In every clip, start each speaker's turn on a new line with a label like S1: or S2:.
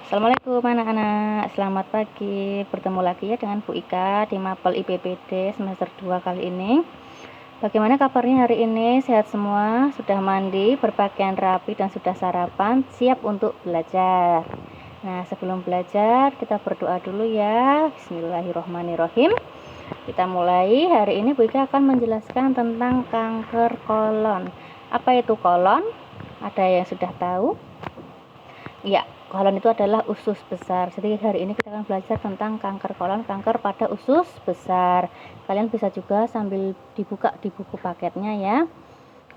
S1: Assalamualaikum anak-anak, selamat pagi. Bertemu lagi ya dengan Bu Ika di Mapel IPPD semester 2 kali ini. Bagaimana kabarnya hari ini? Sehat semua? Sudah mandi, berpakaian rapi dan sudah sarapan, siap untuk belajar. Nah, sebelum belajar kita berdoa dulu ya. Bismillahirrohmanirrohim. Kita mulai. Hari ini Bu Ika akan menjelaskan tentang kanker kolon. Apa itu kolon? Ada yang sudah tahu? Ya, kolon itu adalah usus besar. Jadi hari ini kita akan belajar tentang kanker kolon, kanker pada usus besar. Kalian bisa juga sambil dibuka di buku paketnya ya.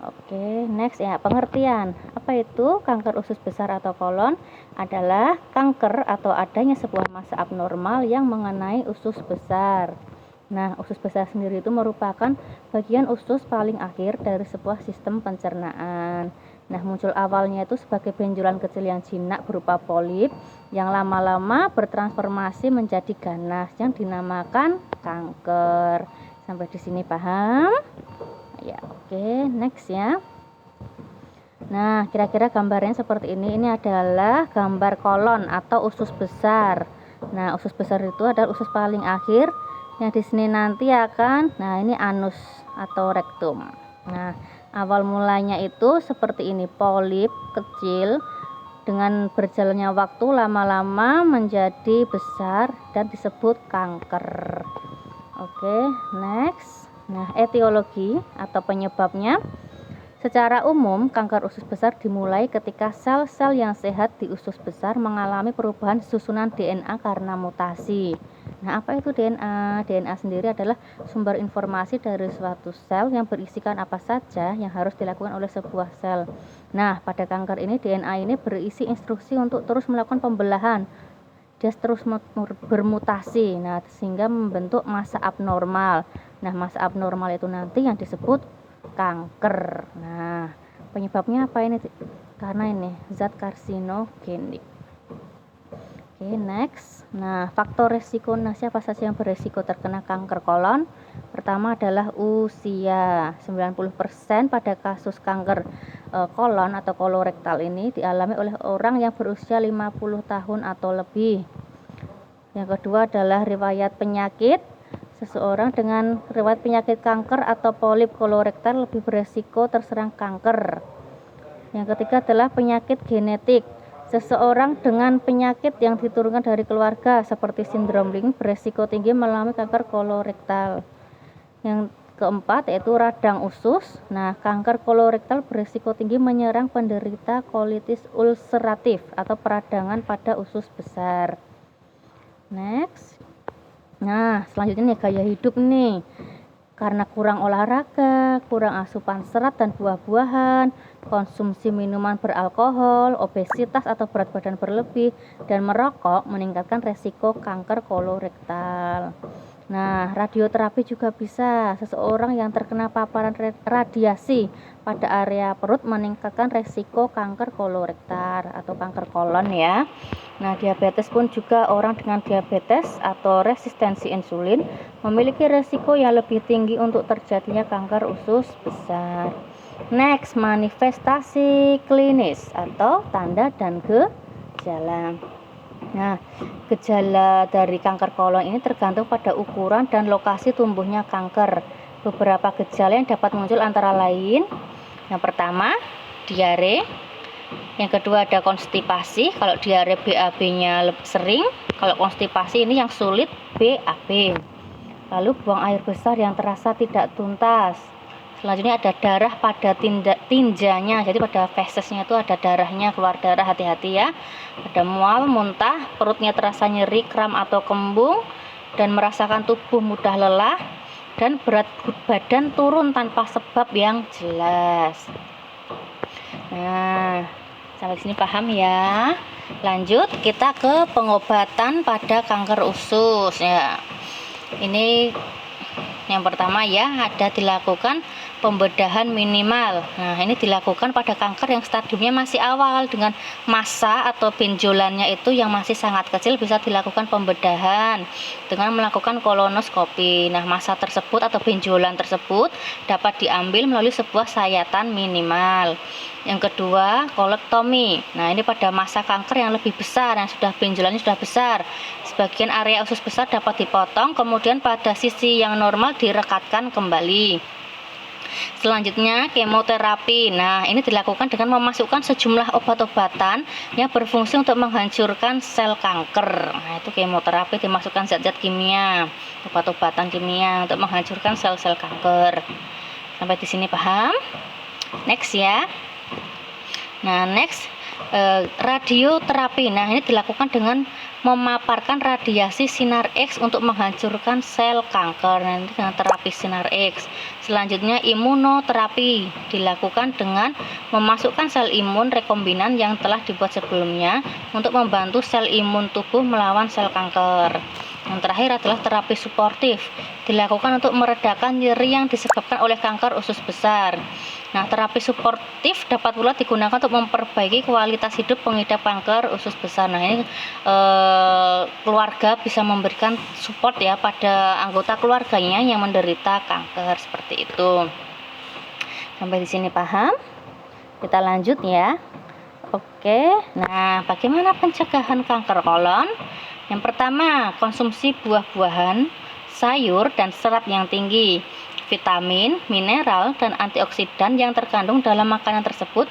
S1: Oke, next ya, pengertian. Apa itu kanker usus besar atau kolon? Adalah kanker atau adanya sebuah massa abnormal yang mengenai usus besar. Nah, usus besar sendiri itu merupakan bagian usus paling akhir dari sebuah sistem pencernaan. Nah, muncul awalnya itu sebagai benjolan kecil yang jinak berupa polip yang lama-lama bertransformasi menjadi ganas yang dinamakan kanker. Sampai di sini paham? Ya, oke, next ya. Nah, kira-kira gambarnya seperti ini. Ini adalah gambar kolon atau usus besar. Nah, usus besar itu adalah usus paling akhir yang di sini nanti akan, nah ini anus atau rektum. Nah, awal mulanya itu seperti ini, polip kecil, dengan berjalannya waktu lama-lama menjadi besar dan disebut kanker. Oke, next. Nah, etiologi atau penyebabnya. Secara umum, kanker usus besar dimulai ketika sel-sel yang sehat di usus besar mengalami perubahan susunan DNA karena mutasi. Nah, apa itu DNA? DNA sendiri adalah sumber informasi dari suatu sel yang berisikan apa saja yang harus dilakukan oleh sebuah sel. Nah, pada kanker ini DNA ini berisi instruksi untuk terus melakukan pembelahan. Dia terus bermutasi, nah sehingga membentuk massa abnormal. Nah, massa abnormal itu nanti yang disebut kanker. Nah, penyebabnya apa ini? Karena ini zat karsinogenik. Oke, next. Nah, faktor resiko. Nah, siapa saja yang beresiko terkena kanker kolon? Pertama adalah usia. 90% pada kasus kanker kolon atau kolorektal ini dialami oleh orang yang berusia 50 tahun atau lebih. Yang kedua adalah riwayat penyakit. Seseorang dengan riwayat penyakit kanker atau polip kolorektal lebih beresiko terserang kanker. Yang ketiga adalah penyakit genetik. Seseorang dengan penyakit yang diturunkan dari keluarga seperti sindrom Ring beresiko tinggi mengalami kanker kolorektal. Yang keempat yaitu radang usus. Nah, kanker kolorektal beresiko tinggi menyerang penderita kolitis ulceratif atau peradangan pada usus besar. Next. Nah, selanjutnya nih gaya hidup nih. Karena kurang olahraga, kurang asupan serat dan buah-buahan, konsumsi minuman beralkohol, obesitas atau berat badan berlebih, dan merokok meningkatkan resiko kanker kolorektal. Nah, radioterapi juga bisa. Seseorang yang terkena paparan radiasi pada area perut meningkatkan resiko kanker kolorektal atau kanker kolon ya. Nah, diabetes pun juga orang dengan diabetes atau resistensi insulin memiliki resiko yang lebih tinggi untuk terjadinya kanker usus besar. Next, manifestasi klinis atau tanda dan gejala. Nah, gejala dari kanker kolon ini tergantung pada ukuran dan lokasi tumbuhnya kanker. Beberapa gejala yang dapat muncul antara lain, yang pertama, diare. Yang kedua ada konstipasi. Kalau diare BAB-nya sering, kalau konstipasi ini yang sulit BAB. Lalu buang air besar yang terasa tidak tuntas. Selanjutnya ada darah pada tinjanya, jadi pada fesesnya itu ada darahnya, keluar darah, hati-hati ya. Ada mual, muntah, perutnya terasa nyeri, kram atau kembung, dan merasakan tubuh mudah lelah, dan berat badan turun tanpa sebab yang jelas. Nah, sampai sini paham ya. Lanjut kita ke pengobatan pada kanker usus ya. Ini yang pertama ya, ada dilakukan pembedahan minimal. Nah, ini dilakukan pada kanker yang stadiumnya masih awal dengan massa atau benjolannya itu yang masih sangat kecil, bisa dilakukan pembedahan dengan melakukan kolonoskopi. Nah, massa tersebut atau benjolan tersebut dapat diambil melalui sebuah sayatan minimal. Yang kedua, kolektomi. Nah, ini pada massa kanker yang lebih besar, yang sudah benjolannya sudah besar. Sebagian area usus besar dapat dipotong, kemudian pada sisi yang normal direkatkan kembali. Selanjutnya, kemoterapi. Nah, ini dilakukan dengan memasukkan sejumlah obat-obatan yang berfungsi untuk menghancurkan sel kanker. Nah, itu kemoterapi, dimasukkan zat-zat kimia, obat-obatan kimia untuk menghancurkan sel-sel kanker. Sampai di sini paham? Next ya. Nah, next, radioterapi. Nah, ini dilakukan dengan memaparkan radiasi sinar X untuk menghancurkan sel kanker. Nanti dengan terapi sinar X. Selanjutnya, imunoterapi dilakukan dengan memasukkan sel imun rekombinan yang telah dibuat sebelumnya untuk membantu sel imun tubuh melawan sel kanker. Yang terakhir adalah terapi suportif, dilakukan untuk meredakan nyeri yang disebabkan oleh kanker usus besar. Nah, terapi suportif dapat pula digunakan untuk memperbaiki kualitas hidup pengidap kanker usus besar. Nah, ini keluarga bisa memberikan support ya pada anggota keluarganya yang menderita kanker seperti itu. Sampai di sini paham? Kita lanjut ya. Oke. Nah, bagaimana pencegahan kanker kolon? Yang pertama, konsumsi buah-buahan, sayur dan serat yang tinggi. Vitamin, mineral, dan antioksidan yang terkandung dalam makanan tersebut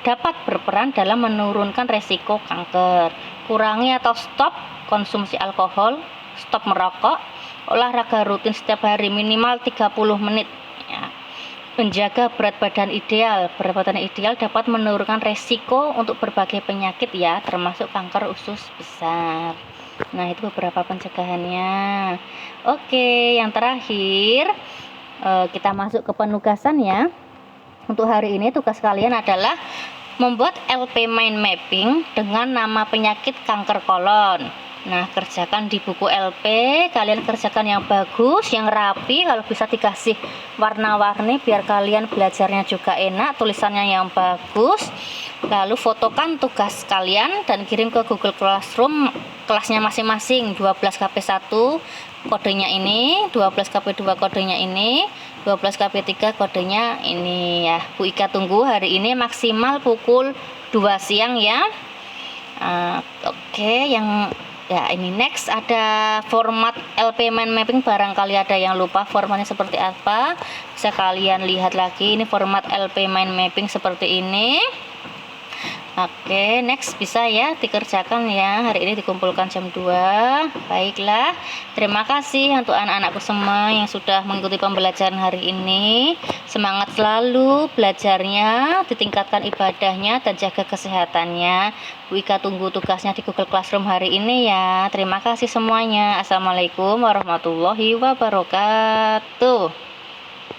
S1: dapat berperan dalam menurunkan resiko kanker. Kurangi atau stop konsumsi alkohol, stop merokok, olahraga rutin setiap hari minimal 30 menit. Ya. Menjaga berat badan ideal. Berat badan ideal dapat menurunkan resiko untuk berbagai penyakit ya, termasuk kanker usus besar. Nah, itu beberapa pencegahannya. Oke, yang terakhir kita masuk ke penugasan ya. Untuk hari ini tugas kalian adalah membuat LP mind mapping dengan nama penyakit kanker kolon. Nah, kerjakan di buku LP, kalian kerjakan yang bagus, yang rapi, kalau bisa dikasih warna-warni biar kalian belajarnya juga enak, tulisannya yang bagus. Lalu fotokan tugas kalian dan kirim ke Google Classroom kelasnya masing-masing, 12KP1 kodenya ini, 12KP2 kodenya ini, 12KP3 kodenya ini ya. Bu Ika tunggu hari ini maksimal pukul 2 siang ya. Oke, yang ya ini next ada format LP mind mapping, barangkali ada yang lupa formatnya seperti apa, bisa kalian lihat lagi. Ini format LP mind mapping seperti ini. Oke, next bisa ya dikerjakan ya. Hari ini dikumpulkan jam 2. Baiklah, terima kasih untuk anak-anakku semua yang sudah mengikuti pembelajaran hari ini. Semangat selalu belajarnya, ditingkatkan ibadahnya dan jaga kesehatannya. Bu Ika tunggu tugasnya di Google Classroom hari ini ya. Terima kasih semuanya. Assalamualaikum warahmatullahi wabarakatuh.